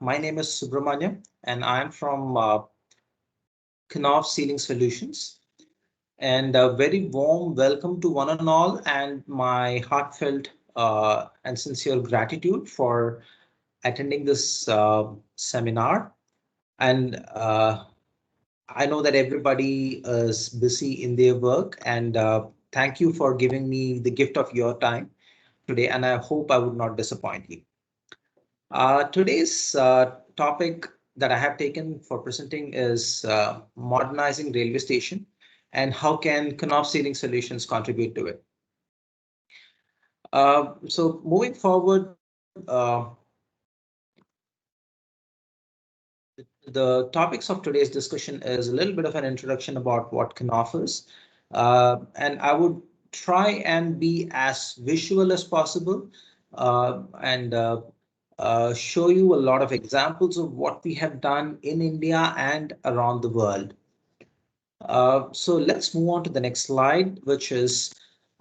my name is Subramaniam, and I'm from Knauf Ceiling Solutions. And a very warm welcome to one and all, and my heartfelt and sincere gratitude for attending this seminar. And I know that everybody is busy in their work, and thank you for giving me the gift of your time today, and I hope I would not disappoint you. Today's topic that I have taken for presenting is modernizing railway station and how can Knauf Ceiling Solutions contribute to it. So moving forward, the topics of today's discussion is a little bit of an introduction about what Knauf is, and I would try and be as visual as possible and show you a lot of examples of what we have done in India and around the world. So let's move on to the next slide, which is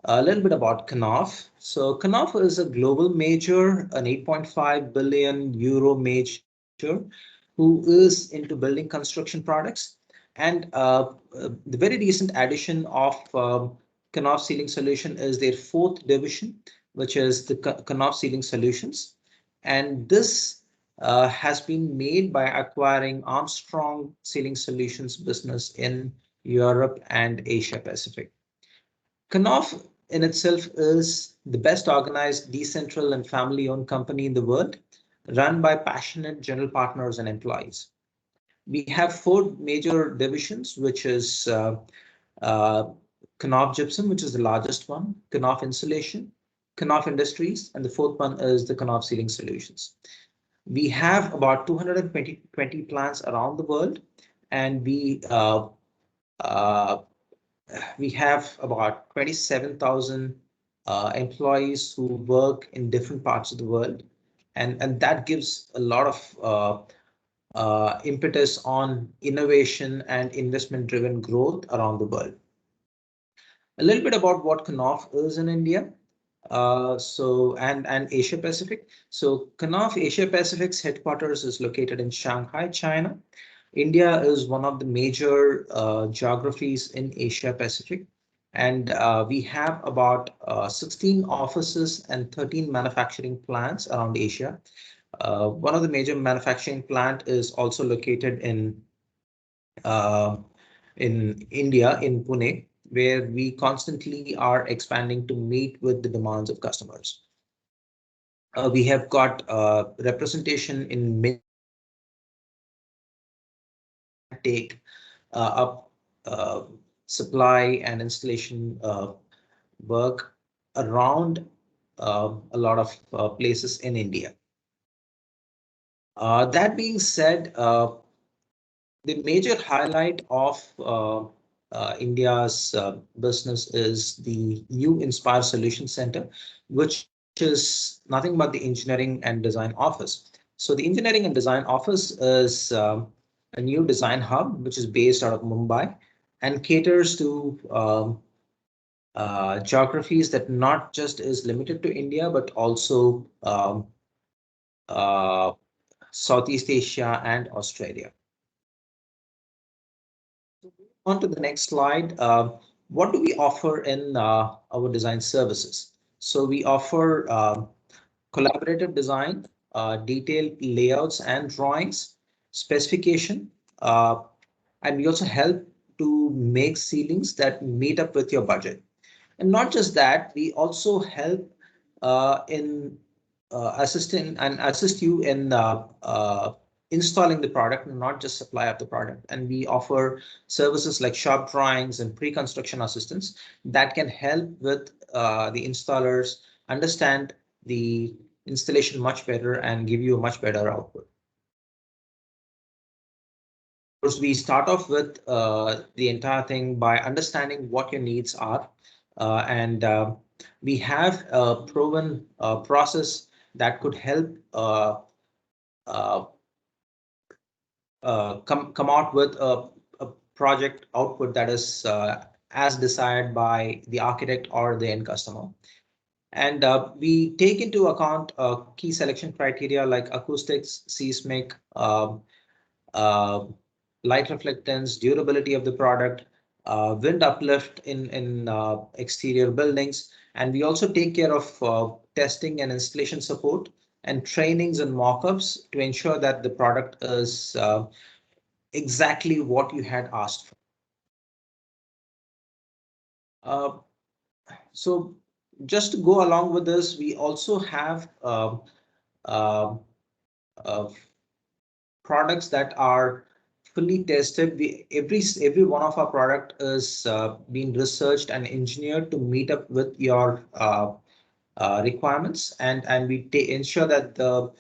a little bit about Knauf. So Knauf is a global major, an 8.5 billion euro major who is into building construction products. And the very recent addition of Knauf Ceiling Solution is their fourth division, which is the Knauf Ceiling Solutions. And this has been made by acquiring Armstrong Ceiling Solutions business in Europe and Asia Pacific. Knauf in itself is the best organized, decentral and family-owned company in the world, run by passionate general partners and employees. We have four major divisions, which is Knauf Gypsum, which is the largest one, Knauf Insulation, Knauf Industries, and the fourth one is the Knauf Ceiling Solutions. We have about 220 plants around the world, and we have about 27,000 employees who work in different parts of the world, and that gives a lot of impetus on innovation and investment-driven growth around the world. A little bit about what Knauf is in India. And Asia Pacific. So Knauf Asia Pacific's headquarters is located in Shanghai, China. India is one of the major geographies in Asia Pacific, and we have about 16 offices and 13 manufacturing plants around Asia. One of the major manufacturing plant is also located in India, in Pune, where we constantly are expanding to meet with the demands of customers. We have got representation in many take up supply and installation work around a lot of places in India. That being said, the major highlight of India's business is the new Inspire Solution Center, which is nothing but the engineering and design office. So the engineering and design office is a new design hub, which is based out of Mumbai and caters to geographies that not just is limited to India, but also Southeast Asia and Australia. On to the next slide. What do we offer in our design services? So we offer collaborative design, detailed layouts and drawings, specification, and we also help to make ceilings that meet up with your budget. And not just that, we also help in assist you in installing the product and not just supply of the product. And we offer services like shop drawings and pre-construction assistance that can help with the installers understand the installation much better and give you a much better output. First, we start off with the entire thing by understanding what your needs are. And we have a proven process that could help come out with a project output that is as desired by the architect or the end customer. And we take into account key selection criteria like acoustics, seismic, uh, light reflectance, durability of the product, wind uplift in exterior buildings, and we also take care of testing and installation support and trainings and mock-ups to ensure that the product is exactly what you had asked for. So just to go along with this, we also have uh, uh, products that are fully tested. Every one of our product is being researched and engineered to meet up with your requirements, and we ensure that the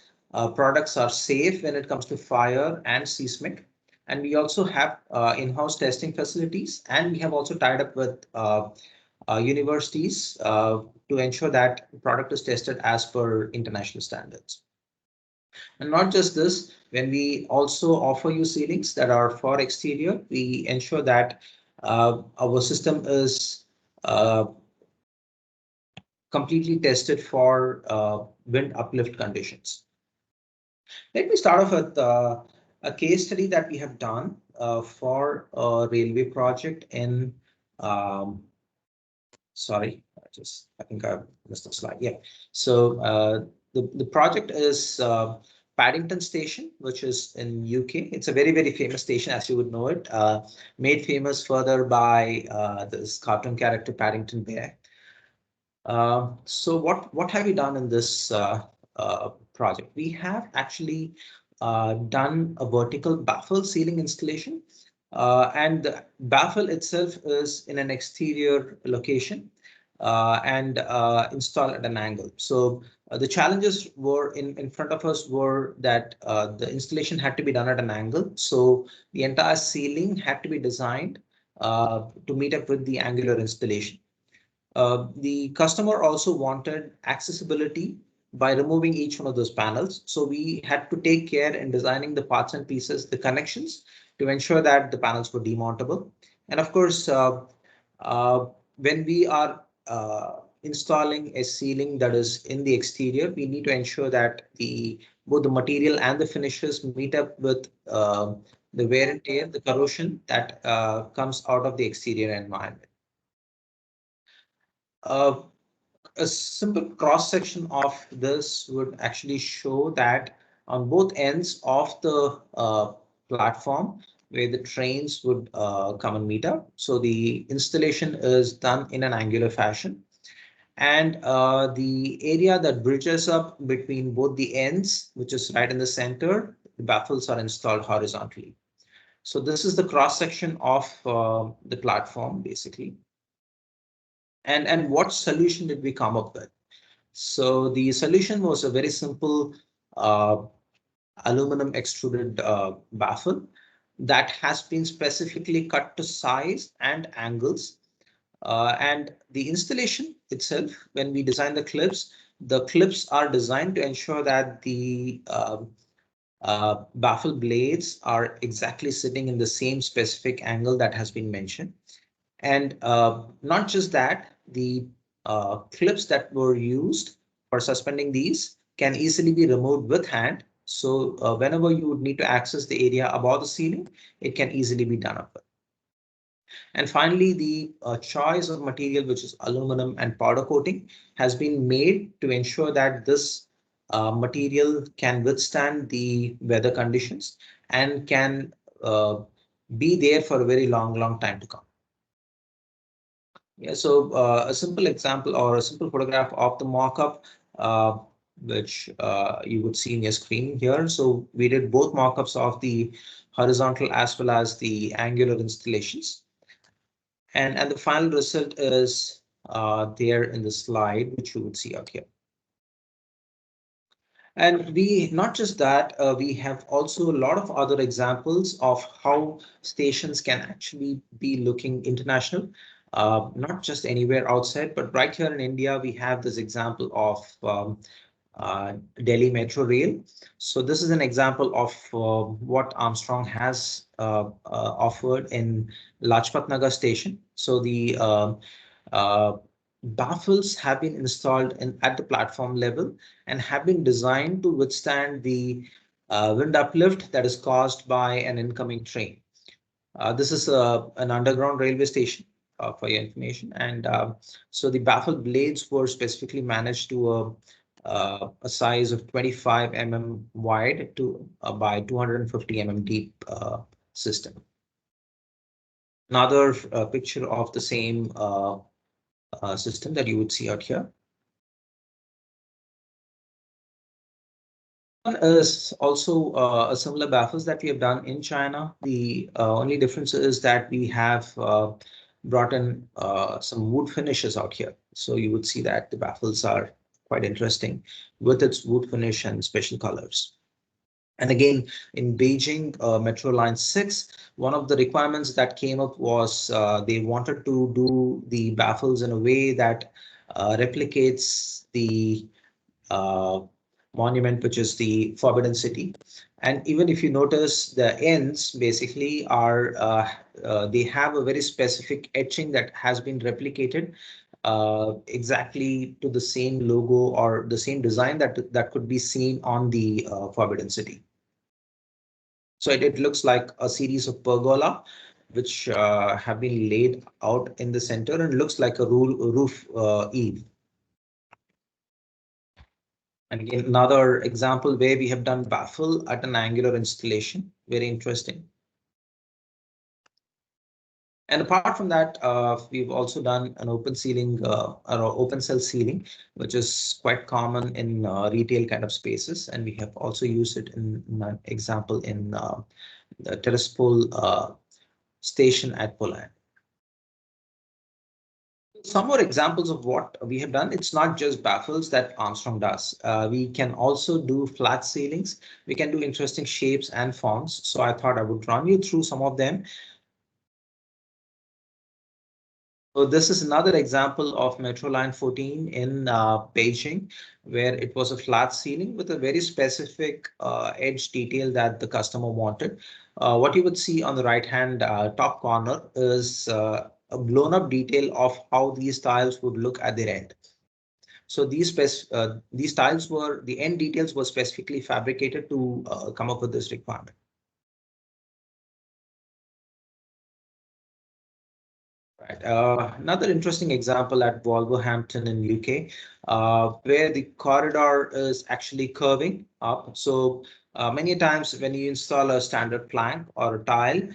products are safe when it comes to fire and seismic. And we also have in-house testing facilities, and we have also tied up with universities to ensure that the product is tested as per international standards. And not just this, when we also offer you ceilings that are for exterior, we ensure that our system is completely tested for wind uplift conditions. Let me start off with a case study that we have done for a railway project in, sorry, I think I missed the slide. Yeah. So the project is Paddington Station, which is in UK. It's a very, very famous station, as you would know it, made famous further by this cartoon character Paddington Bear. So what have we done in this project? We have actually done a vertical baffle ceiling installation, and the baffle itself is in an exterior location and installed at an angle. So the challenges were in front of us were that the installation had to be done at an angle. So the entire ceiling had to be designed to meet up with the angular installation. The customer also wanted accessibility by removing each one of those panels. So we had to take care in designing the parts and pieces, the connections, to ensure that the panels were demountable. And of course, when we are installing a ceiling that is in the exterior, we need to ensure that both the material and the finishes meet up with the wear and tear, the corrosion that comes out of the exterior environment. Uh, a simple cross section of this would actually show that on both ends of the platform where the trains would come and meet up. So the installation is done in an angular fashion. And the area that bridges up between both the ends, which is right in the center, the baffles are installed horizontally. So this is the cross section of the platform, basically. And what solution did we come up with? So the solution was a very simple aluminum extruded baffle that has been specifically cut to size and angles. And the installation itself, when we design the clips are designed to ensure that the baffle blades are exactly sitting in the same specific angle that has been mentioned. And not just that, the clips that were used for suspending these can easily be removed with hand. So whenever you would need to access the area above the ceiling, it can easily be done up with. And finally, the choice of material, which is aluminum and powder coating, has been made to ensure that this material can withstand the weather conditions and can be there for a very long time to come. Yeah, so a simple example or a simple photograph of the mock-up, which you would see in your screen here. So we did both mock-ups of the horizontal as well as the angular installations. And the final result is there in the slide, which you would see out here. And we not just that, we have also a lot of other examples of how stations can actually be looking international, not just anywhere outside, but right here in India, we have this example of Delhi Metro Rail. So this is an example of what Armstrong has offered in Lajpat Nagar station. So the baffles have been installed at the platform level and have been designed to withstand the wind uplift that is caused by an incoming train. This is an underground railway station, for your information. And so the baffle blades were specifically managed to a size of 25 mm wide by 250 mm deep system. Another picture of the same system that you would see out here. One is also a similar baffles that we have done in China. The only difference is that we have brought in some wood finishes out here. So you would see that the baffles are quite interesting with its wood finish and special colors. And again, in Beijing Metro Line 6, one of the requirements that came up was they wanted to do the baffles in a way that replicates the uh, monument, which is the Forbidden City. And even if you notice, the ends basically are they have a very specific etching that has been replicated exactly to the same logo or the same design that could be seen on the Forbidden City. So it looks like a series of pergola which have been laid out in the center and looks like a roof eave. And again, another example where we have done baffle at an angular installation. Very interesting. And apart from that, we've also done an open ceiling or open cell ceiling, which is quite common in retail kind of spaces. And we have also used it in an example in the Terraspol station at Poland. Some more examples of what we have done. It's not just baffles that Armstrong does. We can also do flat ceilings. We can do interesting shapes and forms. So I thought I would run you through some of them. So this is another example of Metro Line 14 in Beijing, where it was a flat ceiling with a very specific edge detail that the customer wanted. What you would see on the right hand top corner is a blown up detail of how these tiles would look at their end. So these tiles were, the end details were specifically fabricated to come up with this requirement. Right. Another interesting example at Wolverhampton in UK, where the corridor is actually curving up. So many times when you install a standard plank or a tile,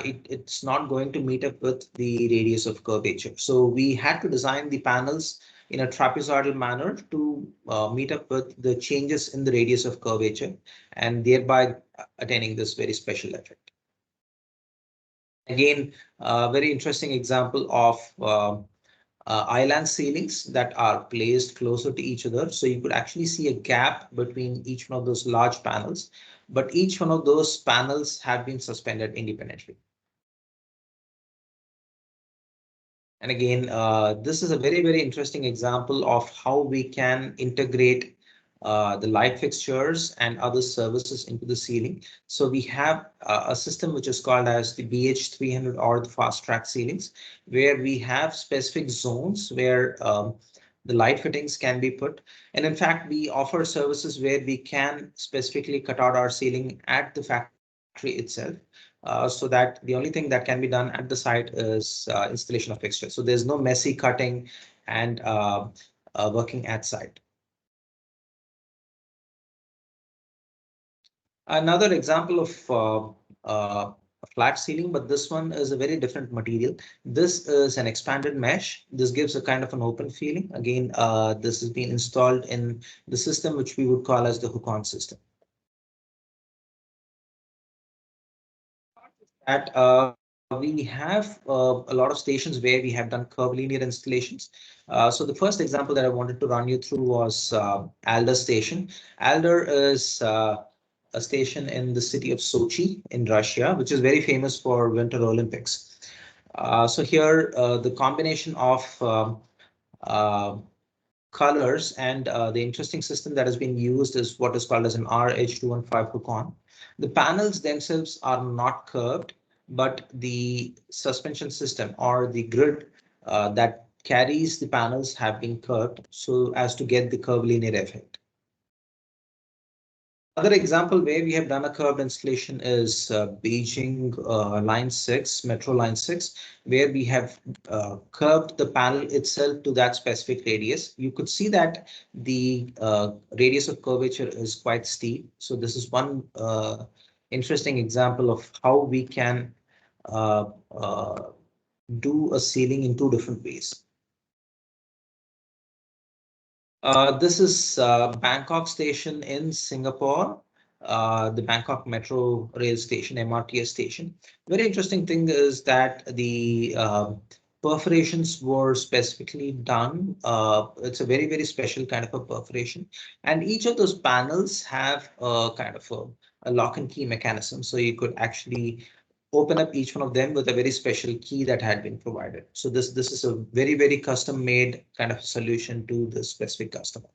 it's not going to meet up with the radius of curvature. So we had to design the panels in a trapezoidal manner to meet up with the changes in the radius of curvature and thereby attaining this very special effect. Again, a very interesting example of island ceilings that are placed closer to each other. So you could actually see a gap between each one of those large panels, but each one of those panels have been suspended independently. And again, this is a very, very interesting example of how we can integrate the light fixtures and other services into the ceiling. So we have a system which is called as the BH300 or the fast track ceilings, where we have specific zones where the light fittings can be put. And in fact, we offer services where we can specifically cut out our ceiling at the factory itself. So that the only thing that can be done at the site is installation of fixtures. So there's no messy cutting and working at site. Another example of a flat ceiling, but this one is a very different material. This is an expanded mesh. This gives a kind of an open feeling. Again, this has been installed in the system, which we would call as the hook-on system. At we have a lot of stations where we have done curvilinear installations. So the first example that I wanted to run you through was Alder Station. Alder is a station in the city of Sochi in Russia, which is very famous for Winter Olympics. So here, the combination of uh, colors and the interesting system that has been used is what is called as an RH215 hook-on. The panels themselves are not curved, but the suspension system or the grid that carries the panels have been curved so as to get the curvilinear effect. Another example where we have done a curved installation is Beijing Line 6, Metro Line 6, where we have curved the panel itself to that specific radius. You could see that the radius of curvature is quite steep. So this is one interesting example of how we can uh, uh, do a ceiling in two different ways. This is Bangkok station in Singapore, the Bangkok Metro Rail Station, MRTS station. Very interesting thing is that the perforations were specifically done. It's a very, very special kind of a perforation. And each of those panels have a kind of a lock and key mechanism. So you could actually open up each one of them with a very special key that had been provided. So this is a very, very custom made kind of solution to the specific customer.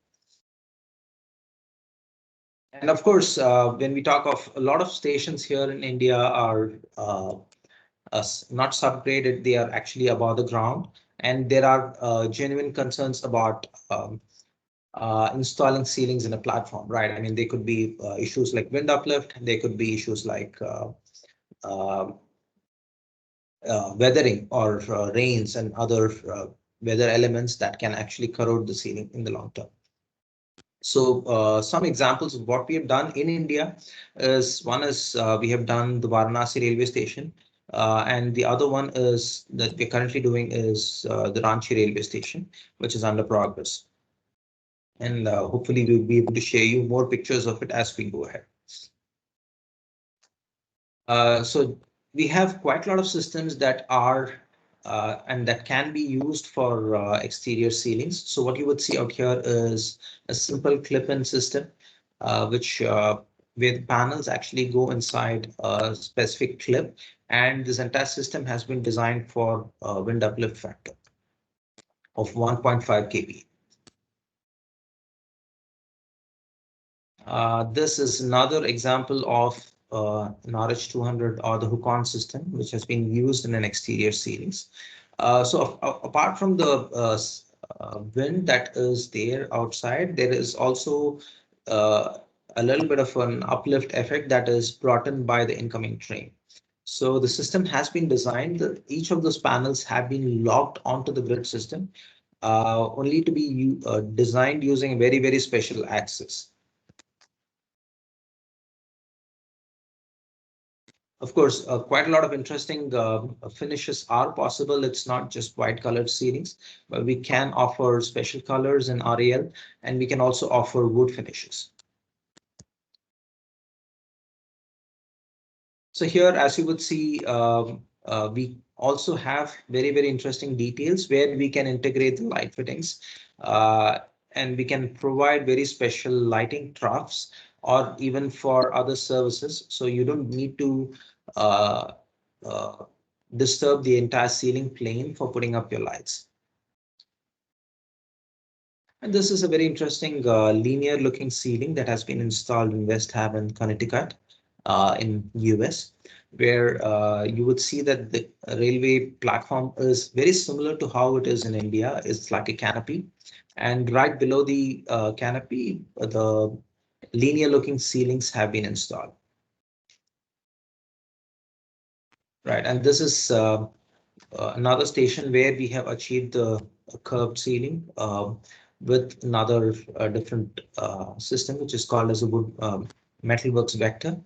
And of course, when we talk of a lot of stations here in India are not subgraded, they are actually above the ground. And there are genuine concerns about installing ceilings in a platform, right? I mean, there could be issues like wind uplift, there could be issues like uh, weathering or rains and other weather elements that can actually corrode the ceiling in the long term. So some examples of what we have done in India is one is we have done the Varanasi railway station, and the other one is that we're currently doing is the Ranchi railway station, which is under progress. And hopefully we'll be able to share you more pictures of it as we go ahead. So we have quite a lot of systems that are and that can be used for exterior ceilings. So what you would see out here is a simple clip-in system, which where the panels actually go inside a specific clip, and this entire system has been designed for a wind uplift factor of 1.5 kV. This is another example of an RH200 or the hook-on system, which has been used in an exterior ceilings. So apart from the wind that is there outside, there is also a little bit of an uplift effect that is brought in by the incoming train. So the system has been designed that each of those panels have been locked onto the grid system, only to be designed using a very, very special axis. Of course, quite a lot of interesting finishes are possible. It's not just white colored ceilings, but we can offer special colors in RAL, and we can also offer wood finishes. So here, as you would see, we also have very, very interesting details where we can integrate the light fittings, and we can provide very special lighting troughs or even for other services. So you don't need to uh, uh, disturb the entire ceiling plane for putting up your lights. And this is a very interesting linear looking ceiling that has been installed in West Haven, Connecticut, in US, where you would see that the railway platform is very similar to how it is in India. It's like a canopy. And right below the canopy, the linear looking ceilings have been installed. Right, and this is another station where we have achieved the curved ceiling with another different system, which is called as a wood metalworks vector.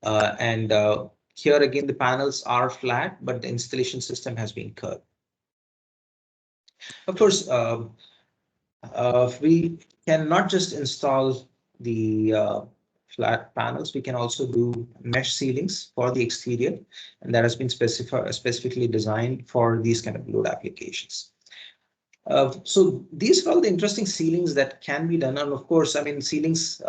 And here again, the panels are flat, but the installation system has been curved. Of course, we can not just install the flat panels, we can also do mesh ceilings for the exterior, and that has been specifically designed for these kind of load applications. So these are all the interesting ceilings that can be done. And of course, I mean, ceilings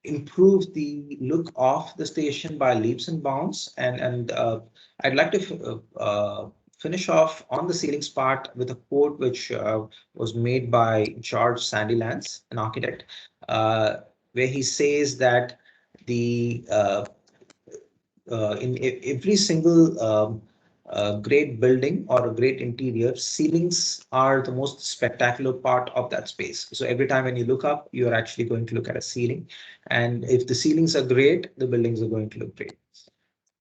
improve the look of the station by leaps and bounds. And I'd like to finish off on the ceilings part with a quote which was made by George Sandilands, an architect, where he says that the in every single great building or a great interior, ceilings are the most spectacular part of that space. So every time when you look up, you are actually going to look at a ceiling. And if the ceilings are great, the buildings are going to look great.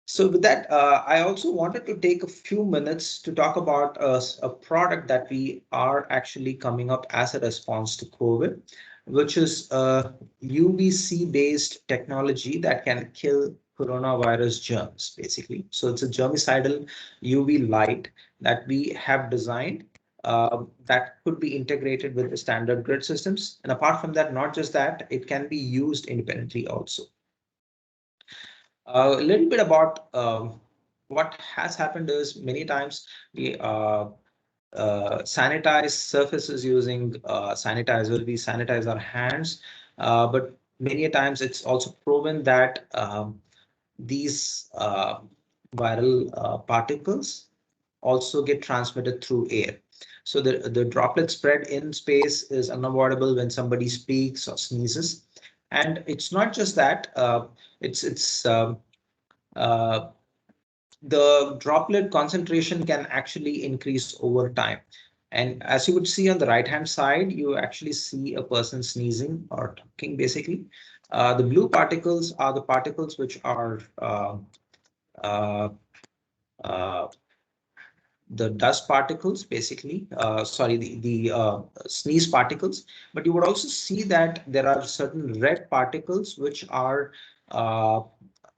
So with that, I also wanted to take a few minutes to talk about a product that we are actually coming up as a response to COVID, which is a UVC-based technology that can kill coronavirus germs, basically. So it's a germicidal UV light that we have designed that could be integrated with the standard grid systems. And apart from that, not just that, it can be used independently also. A little bit about what has happened is many times we sanitize surfaces using sanitizer. We sanitize our hands, but many a times it's also proven that these viral particles also get transmitted through air. So the droplet spread in space is unavoidable when somebody speaks or sneezes. And it's not just that, it's uh, the droplet concentration can actually increase over time. And as you would see on the right hand side, you actually see a person sneezing or talking basically. The blue particles are the particles which are uh, uh, the dust particles, basically, sorry, the sneeze particles. But you would also see that there are certain red particles which are uh,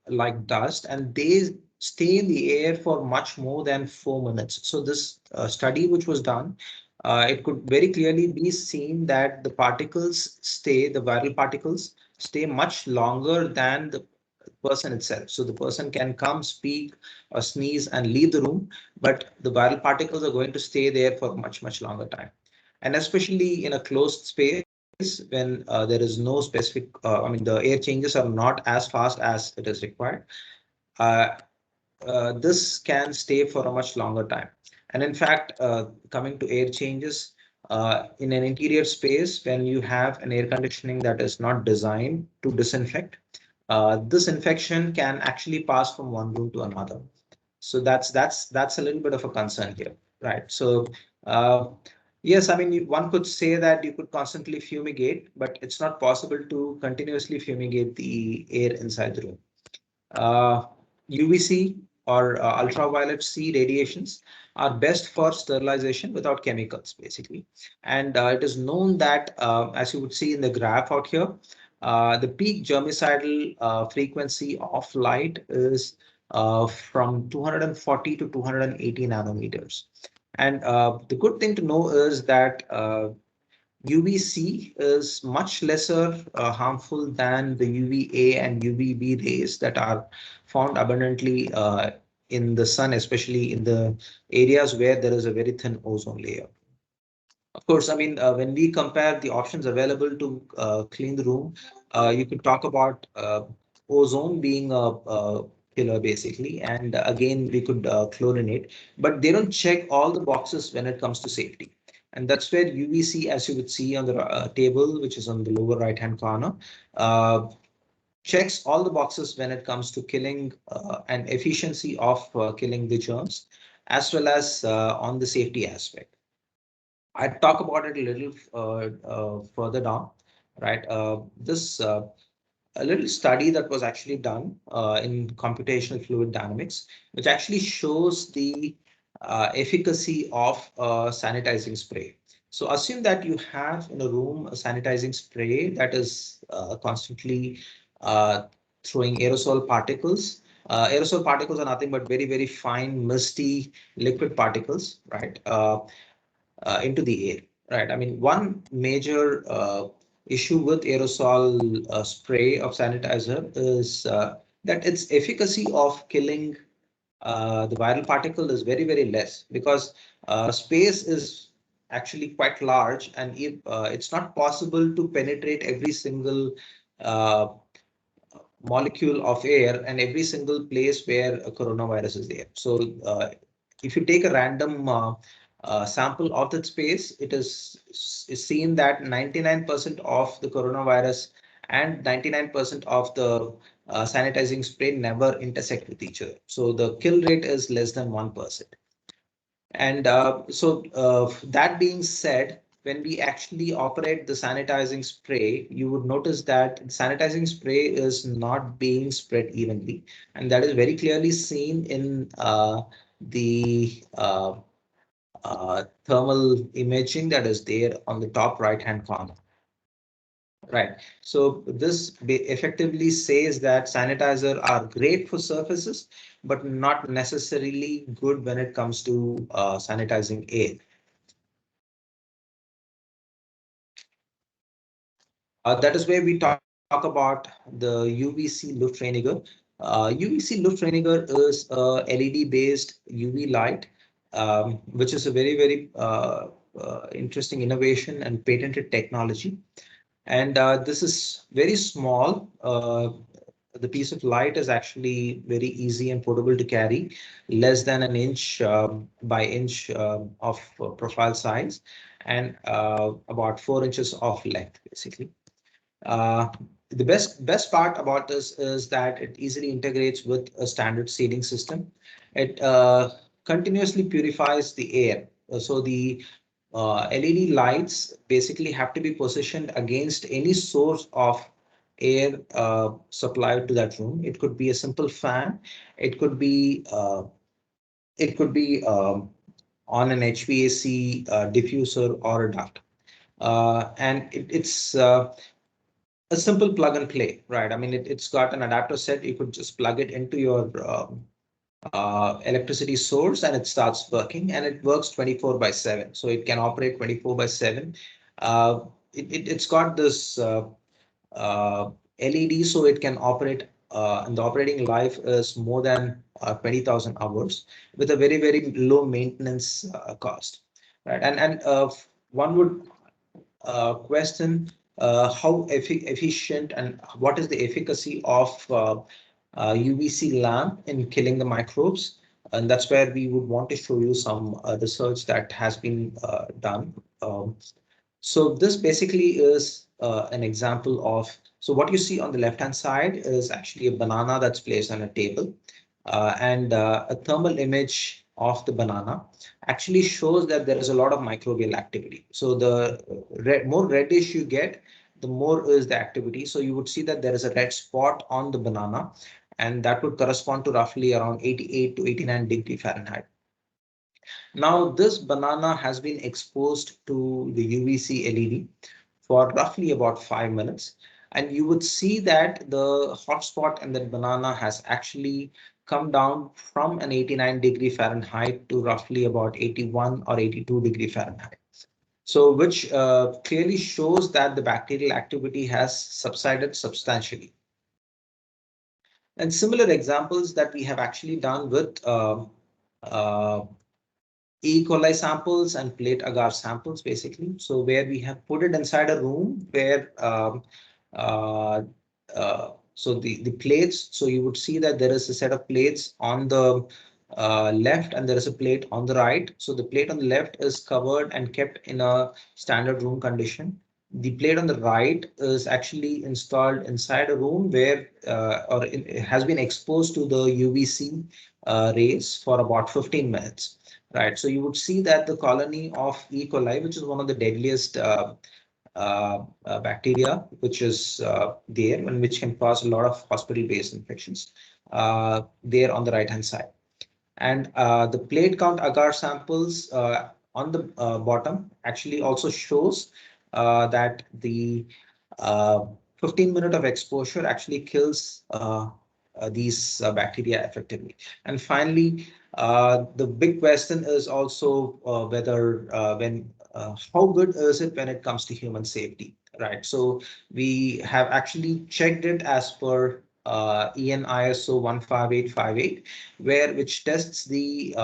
like dust, and they stay in the air for much more than 4 minutes. So this study which was done, it could very clearly be seen that the viral particles stay much longer than the person itself. So the person can come, speak, or sneeze and leave the room, but the viral particles are going to stay there for much, much longer time. And especially in a closed space when there is no specific, I mean, the air changes are not as fast as it is required. Uh, this can stay for a much longer time. And in fact, coming to air changes, in an interior space, when you have an air conditioning that is not designed to disinfect, this infection can actually pass from one room to another. So that's a little bit of a concern here, right? So yes, I mean, one could say that you could constantly fumigate, but it's not possible to continuously fumigate the air inside the room. Uh, UVC or ultraviolet C radiations are best for sterilization without chemicals, basically. And it is known that, as you would see in the graph out here, the peak germicidal frequency of light is from 240 to 280 nanometers. And the good thing to know is that UVC is much lesser harmful than the UVA and UVB rays that are found abundantly in the sun, especially in the areas where there is a very thin ozone layer. Of course, I mean, when we compare the options available to clean the room, you could talk about ozone being a killer, basically. And again, we could chlorinate, but they don't check all the boxes when it comes to safety. And that's where UVC, as you would see on the table, which is on the lower right-hand corner, uh, checks all the boxes when it comes to killing and efficiency of killing the germs, as well as on the safety aspect. I talk about it a little further down, right? This a little study that was actually done in computational fluid dynamics, which actually shows the efficacy of sanitizing spray. So assume that you have in a room a sanitizing spray that is constantly uh, throwing aerosol particles. Aerosol particles are nothing but very, very fine, misty liquid particles, right? Into the air, right? I mean, one major issue with aerosol spray of sanitizer is that its efficacy of killing the viral particle is very, very less because space is actually quite large, and if it's not possible to penetrate every single uh, molecule of air and every single place where a coronavirus is there. So if you take a random sample of that space, is seen that 99% of the coronavirus and 99% of the sanitizing spray never intersect with each other. So the kill rate is less than 1%. And that being said, when we actually operate the sanitizing spray, you would notice that sanitizing spray is not being spread evenly. And that is very clearly seen in the thermal imaging that is there on the top right hand corner. Right. So this effectively says that sanitizer are great for surfaces, but not necessarily good when it comes to sanitizing air. That is where we talk about the UVC Luftreiniger. UVC Luftreiniger is a LED-based UV light, which is a very interesting innovation and patented technology. And this is very small. The piece of light is actually very easy and portable to carry, less than an inch by inch of profile size, and about 4 inches of length, basically. Uh, the best part about this is that it easily integrates with a standard ceiling system. It continuously purifies the air. So the LED lights basically have to be positioned against any source of air supplied to that room. It could be a simple fan. It could be on an HVAC diffuser or a duct. And it's a simple plug and play, right? I mean, it's got an adapter set. You could just plug it into your electricity source and it starts working, and it works 24/7. So it can operate 24/7. It's got this LED, so it can operate, and the operating life is more than 20,000 hours with a very low maintenance cost, right? And one would question how efficient and what is the efficacy of UVC lamp in killing the microbes. And that's where we would want to show you some research that has been done. So this basically is an example of, so what you see on the left hand side is actually a banana that's placed on a table, and a thermal image of the banana actually shows that there is a lot of microbial activity. So the more reddish you get, the more is the activity. So you would see that there is a red spot on the banana, and that would correspond to roughly around 88 to 89 degree Fahrenheit. Now, this banana has been exposed to the UVC LED for roughly about 5 minutes. And you would see that the hotspot in that banana has actually come down from an 89 degree Fahrenheit to roughly about 81 or 82 degree Fahrenheit. So which clearly shows that the bacterial activity has subsided substantially. And similar examples that we have actually done with uh, E. coli samples and plate agar samples, basically. So where we have put it inside a room where uh, so the plates, so you would see that there is a set of plates on the left and there is a plate on the right. So the plate on the left is covered and kept in a standard room condition. The plate on the right is actually installed inside a room where it has been exposed to the UVC rays for about 15 minutes. Right, so you would see that the colony of E. coli, which is one of the deadliest bacteria, which is there and which can cause a lot of hospital-based infections, there on the right-hand side. And the plate count agar samples on the bottom actually also shows that the 15 minute of exposure actually kills these bacteria effectively. And finally, the big question is also whether how good is it when it comes to human safety, right? So we have actually checked it as per EN ISO 15858, which tests the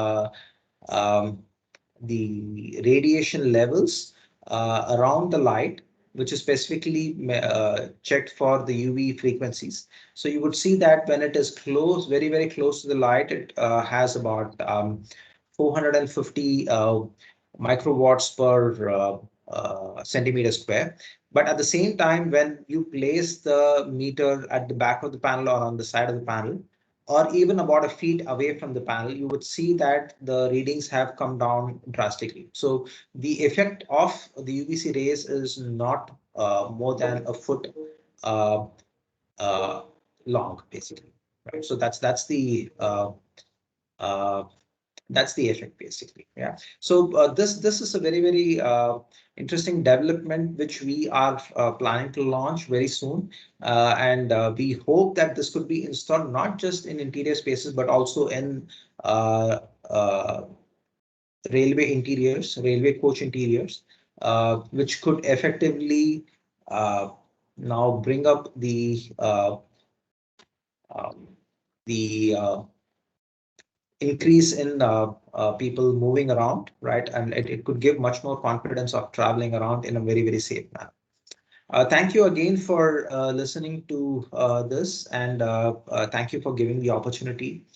radiation levels around the light, which is specifically checked for the UV frequencies. So you would see that when it is close, very close to the light, it has about 450 microwatts per centimeter square. But at the same time, when you place the meter at the back of the panel or on the side of the panel, or even about a feet away from the panel, you would see that the readings have come down drastically. So the effect of the UVC rays is not more than a foot uh, long, basically. Right. So uh, that's the effect, basically. Yeah. So this is a very interesting development which we are planning to launch very soon, and we hope that this could be installed not just in interior spaces but also in uh, uh, railway interiors, railway coach interiors, which could effectively uh, now bring up um, the increase in people moving around, right? And it could give much more confidence of traveling around in a very safe manner. Thank you again for listening to this, and thank you for giving the opportunity